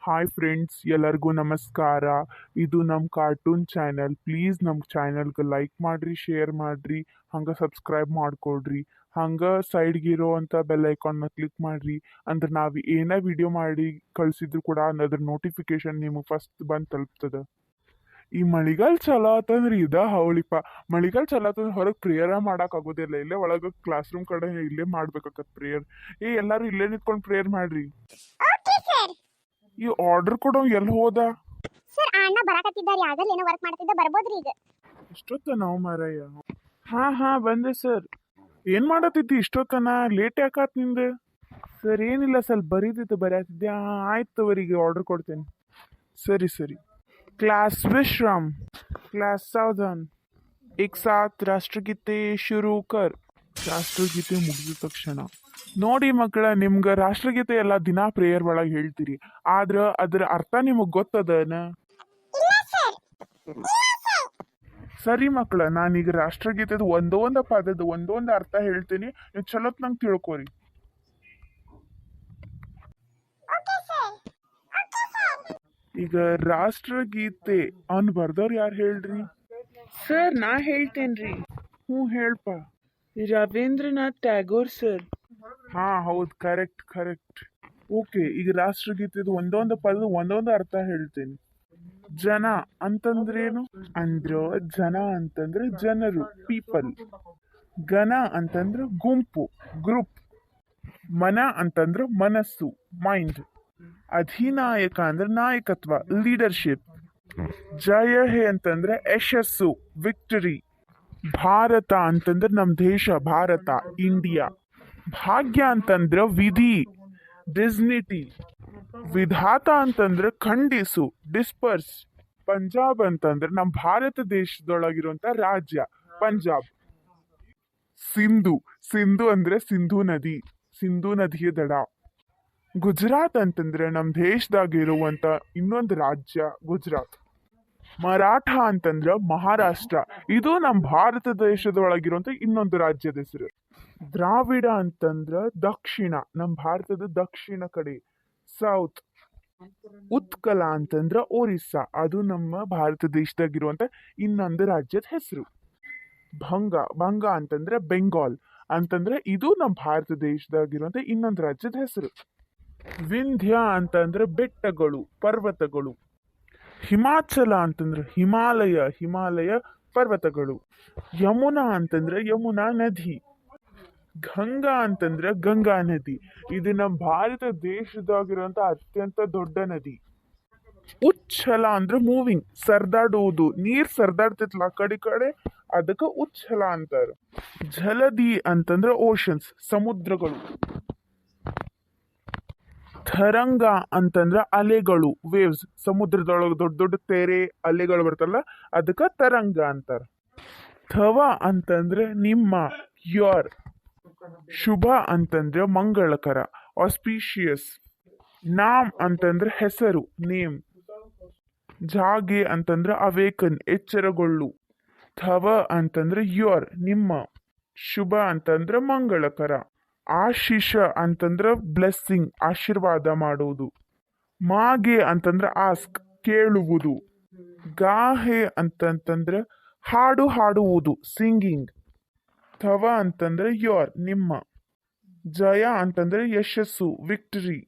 Hi friends, ಎಲ್ಲರಿಗೂ ನಮಸ್ಕಾರ. ಇದು ನಮ್ಮ ಕಾರ್ಟೂನ್ ಚಾನೆಲ್. ಪ್ಲೀಸ್ ನಮ್ಮ ಚಾನೆಲ್ಗೆ ಲೈಕ್ ಮಾಡಿರಿ, ಶೇರ್ ಮಾಡಿರಿ, ಹಂಗೆ ಸಬ್ಸ್ಕ್ರೈಬ್ ಮಾಡ್ಕೊಳ್ರಿ. ಹಂಗೆ ಸೈಡ್ಗಿರೋ ಅಂಥ ಬೆಲ್ ಐಕಾನ್ನ ಕ್ಲಿಕ್ ಮಾಡಿರಿ. ಅಂದ್ರೆ ನಾವು ಏನೇ ವಿಡಿಯೋ ಮಾಡಿ ಕಳಿಸಿದ್ರು ಕೂಡ ಅದ್ರ ನೋಟಿಫಿಕೇಶನ್ ನಿಮಗೆ ಫಸ್ಟ್ ಬಂದು ತಲುಪ್ತದೆ. ಈ ಮಳಿಗಾಲ ಚಲೋ ಆತಂದ್ರೆ ಇದ ಹವಳಿಪ. ಮಳಿಗಾಲ ಚಲೋ ಆತಂದ್ರೆ ಹೊರಗೆ ಪ್ರೇಯರ ಆಗೋದಿಲ್ಲ. ಇಲ್ಲೇ ಒಳಗೆ ಕ್ಲಾಸ್ ರೂಮ್ ಕಡೆ ಇಲ್ಲೇ ಮಾಡ್ಬೇಕಾಗತ್ತೆ ಪ್ರೇಯರ್. ಎಲ್ಲರೂ ಇಲ್ಲೇ ನಿಂತ್ಕೊಂಡು ಪ್ರೇಯರ್ ಮಾಡ್ರಿ. Okay sir. ಈ ಆರ್ಡರ್ ಕೊಡೋ ಎಲ್ಲಿ ಹೋದ? ಸರ್ ಅಣ್ಣ ಬರಾಕತ್ತಿದ್ದಾರೆ, ಆಗಲ್ಲ ಏನೋ ವರ್ಕ್ ಮಾಡ್ತಿದ್ದ, ಬರ್ಬೋದ್ರಿ ಈಗ? ಇಷ್ಟೊತ್ತ ನಾವು ಮಾರಯ್ಯ. ಹಾ ಬಂದೆ ಸರ್. ಏನ್ ಮಾಡತ್ತಿದ್ದಿ ಇಷ್ಟೊತ್ತನ? ಲೇಟ್ ಯಾಕಾತ್ ನಿಂದು? ಸರ್ ಏನಿಲ್ಲ, ಸ್ವಲ್ಪ ಬರೀತಿತ್ತು, ಬರೆಯತ್ತಿದ್ದೆ. ಆಯ್ತು ತವರಿಗೆ ಆರ್ಡರ್ ಕೊಡ್ತೇನೆ. ಸರಿ. क्लास विश्राम, क्लास सावधान, एक साथ ರಾಷ್ಟ್ರಗೀತೆ ಶುರು ಕರ್. ರಾಷ್ಟ್ರಗೀತೆ ಮುಗಿದ ತಕ್ಷಣ ನೋಡಿ ಮಕ್ಕಳ, ನಿಮ್ಗೆ ರಾಷ್ಟ್ರಗೀತೆ ಎಲ್ಲ ದಿನಾ ಪ್ರೇಯರ್ ಒಳಗೆ ಹೇಳ್ತೀರಿ, ಆದ್ರ ಅದರ ಅರ್ಥ ನಿಮಗೆ ಗೊತ್ತದನ? ಸರಿ ಮಕ್ಕಳ, ನಾನೀಗ ರಾಷ್ಟ್ರಗೀತೆದ ಒಂದೊಂದು ಪದದ ಒಂದೊಂದು ಅರ್ಥ ಹೇಳ್ತೀನಿ, ನೀವು ಚಲೋತ್ ನಂಗೆ ತಿಳ್ಕೊರಿ. ಈಗ ರಾಷ್ಟ್ರಗೀತೆ ಅವ್ನು ಬರ್ದವ್ರು ಯಾರು ಹೇಳ್ರಿ? ಸರ್ ನಾ ಹೇಳ್ತೇನ್ರಿ. ಹೇಳ್ಪ. ರವೀಂದ್ರನಾಥ್ ಟ್ಯಾಗೋರ್ ಸರ್. ಹಾ ಹೌದು, ಕರೆಕ್ಟ್. ಓಕೆ, ಈಗ ರಾಷ್ಟ್ರಗೀತೆದು ಒಂದೊಂದು ಪದದ ಒಂದೊಂದು ಅರ್ಥ ಹೇಳ್ತೇನೆ. ಜನ ಅಂತಂದ್ರೇನು? ಜನ ಅಂತಂದ್ರೆ ಜನರು, ಪೀಪಲ್. ಗಣ ಅಂತಂದ್ರೆ ಗುಂಪು, ಗ್ರೂಪ್. ಮನ ಅಂತಂದ್ರೆ ಮನಸ್ಸು, ಮೈಂಡ್. ಅಧಿನಾಯಕ ಅಂದ್ರೆ ನಾಯಕತ್ವ, ಲೀಡರ್ಶಿಪ್. ಜಯ ಹೇ ಅಂತಂದ್ರೆ ಯಶಸ್ಸು, ವಿಕ್ಟರಿ. ಭಾರತ ಅಂತಂದ್ರೆ ನಮ್ ದೇಶ, ಭಾರತ, ಇಂಡಿಯಾ. ಭಾಗ್ಯ ಅಂತಂದ್ರೆ ವಿಧಿ, ಡಿಸ್ನಿಟಿ. ವಿಧಾತ ಅಂತಂದ್ರೆ ಖಂಡಿಸು, ಡಿಸ್ಪರ್ಸ್. ಪಂಜಾಬ್ ಅಂತಂದ್ರೆ ನಮ್ ಭಾರತ ದೇಶದೊಳಗಿರುವಂತ ರಾಜ್ಯ, ಪಂಜಾಬ್. ಸಿಂಧು ಅಂದ್ರೆ ಸಿಂಧೂ ನದಿ, ಸಿಂಧೂ ನದಿಯ ದಡ. ಗುಜರಾತ್ ಅಂತಂದ್ರೆ ನಮ್ ದೇಶದಾಗ ಇರುವಂತ ಇನ್ನೊಂದು ರಾಜ್ಯ, ಗುಜರಾತ್. ಮರಾಠ ಅಂತಂದ್ರ ಮಹಾರಾಷ್ಟ್ರ, ಇದು ನಮ್ ಭಾರತ ದೇಶದೊಳಗಿರುವಂತ ಇನ್ನೊಂದು ರಾಜ್ಯದ ಹೆಸರು. ದ್ರಾವಿಡ ಅಂತಂದ್ರ ದಕ್ಷಿಣ, ನಮ್ ಭಾರತದ ದಕ್ಷಿಣ ಕಡೆ, ಸೌತ್. ಉತ್ಕಲ ಅಂತಂದ್ರ ಒರಿಸ್ಸಾ, ಅದು ನಮ್ಮ ಭಾರತ ದೇಶದಾಗಿರುವಂತ ಇನ್ನೊಂದು ರಾಜ್ಯದ ಹೆಸರು. ಭಂಗ ಅಂತಂದ್ರೆ ಬೆಂಗಾಲ್ ಅಂತಂದ್ರೆ ಇದು ನಮ್ಮ ಭಾರತ ದೇಶದಾಗಿರುವಂತ ಇನ್ನೊಂದು ರಾಜ್ಯದ ಹೆಸರು. ವಿಂಧ್ಯ ಅಂತಂದ್ರೆ ಬೆಟ್ಟಗಳು, ಪರ್ವತಗಳು. ಹಿಮಾಚಲ ಅಂತಂದ್ರೆ ಹಿಮಾಲಯ ಪರ್ವತಗಳು. ಯಮುನಾ ಅಂತಂದ್ರೆ ಯಮುನಾ ನದಿ. ಗಂಗಾ ಅಂತಂದ್ರೆ ಗಂಗಾ ನದಿ, ಇದು ನಮ್ಮ ಭಾರತ ದೇಶದಾಗಿರುವಂತ ಅತ್ಯಂತ ದೊಡ್ಡ ನದಿ. ಉಚ್ಛಲ ಅಂದ್ರೆ ಮೂವಿಂಗ್, ಸರ್ದಾಡುವುದು, ನೀರ್ ಸರ್ದಾಡ್ತಿತ್ಲ ಆ ಕಡೆ, ಅದಕ್ಕೆ ಉಚ್ಛಲ ಅಂತಾರ. ಜಲಧಿ ಅಂತಂದ್ರೆ ಓಷನ್ಸ್, ಸಮುದ್ರಗಳು. ತರಂಗ ಅಂತಂದ್ರ ಅಲೆಗಳು, ವೇವ್ಸ್. ಸಮುದ್ರದೊಳಗೆ ದೊಡ್ಡ ದೊಡ್ಡ ತೆರೆ, ಅಲೆಗಳು ಬರ್ತಲ್ಲ, ಅದಕ್ಕೆ ತರಂಗ ಅಂತಾರ. ಥವ ಅಂತಂದ್ರೆ ನಿಮ್ಮ, ಯೋರ್. ಶುಭ ಅಂತಂದ್ರೆ ಮಂಗಳಕರ, ಆಸ್ಪಿಷಿಯಸ್. ನಾಮ್ ಅಂತಂದ್ರೆ ಹೆಸರು, ನೇಮ್. ಜಾಗೆ ಅಂತಂದ್ರೆ ಅವೇಕನ್, ಎಚ್ಚರಗೊಳ್ಳು. ಥವ ಅಂತಂದ್ರೆ ಯೋರ್, ನಿಮ್ಮ. ಶುಭ ಅಂತಂದ್ರೆ ಮಂಗಳಕರ. ಆಶಿಷ ಅಂತಂದ್ರೆ ಬ್ಲೆಸ್ಸಿಂಗ್, ಆಶೀರ್ವಾದ ಮಾಡುವುದು. ಮಾಗೆ ಅಂತಂದ್ರೆ ಆಸ್ಕ್, ಕೇಳುವುದು. ಗಾಹೆ ಅಂತಂತಂದ್ರೆ ಹಾಡು ಹಾಡುವುದು, ಸಿಂಗಿಂಗ್. ಥವ ಅಂತಂದ್ರೆ ಯೋರ್, ನಿಮ್ಮ. ಜಯ ಅಂತಂದ್ರೆ ಯಶಸ್ಸು, ವಿಕ್ಟರಿ.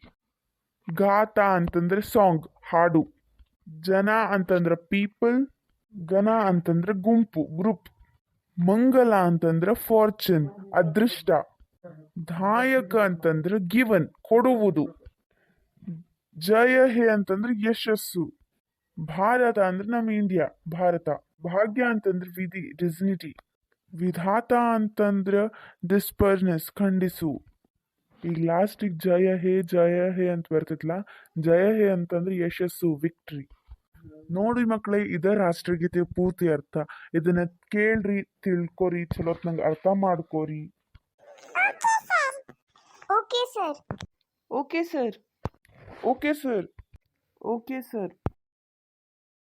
ಗಾತ ಅಂತಂದ್ರೆ ಸಾಂಗ್, ಹಾಡು. ಜನ ಅಂತಂದ್ರೆ ಪೀಪಲ್. ಗಣ ಅಂತಂದ್ರೆ ಗುಂಪು, ಗ್ರೂಪ್. ಮಂಗಲ ಅಂತಂದ್ರೆ ಫಾರ್ಚೂನ್, ಅದೃಷ್ಟ. ದಾಯಕ ಅಂತಂದ್ರೆ ಗಿವನ್, ಕೊಡುವುದು. ಜಯ ಹೇ ಅಂತಂದ್ರೆ ಯಶಸ್ಸು. ಭಾರತ ಅಂದ್ರೆ ನಮ್ಮ ಇಂಡಿಯಾ, ಭಾರತ. ಭಾಗ್ಯ ಅಂತಂದ್ರೆ ವಿಧಿ, ಡಿಸ್ನಿಟಿ. ವಿಧಾತ ಅಂತಂದ್ರೆ ಡಿಸ್ಪರ್ನೆಸ್, ಖಂಡಿಸು. ಈಗ ಲಾಸ್ಟಿಗೆ ಜಯ ಹೇ ಅಂತ ಬರ್ತೈತ್ಲ, ಜಯ ಹೇ ಅಂತಂದ್ರೆ ಯಶಸ್ಸು, ವಿಕ್ಟ್ರಿ. ನೋಡಿ ಮಕ್ಕಳೇ, ಇದ ರಾಷ್ಟ್ರಗೀತೆ ಪೂರ್ತಿ ಅರ್ಥ. ಇದನ್ನ ಕೇಳ್ರಿ, ತಿಳ್ಕೊರಿ, ಚಲೋತ್ ನಂಗೆ ಅರ್ಥ ಮಾಡ್ಕೋರಿ. Okay sir. Okay sir. Okay sir. Okay sir.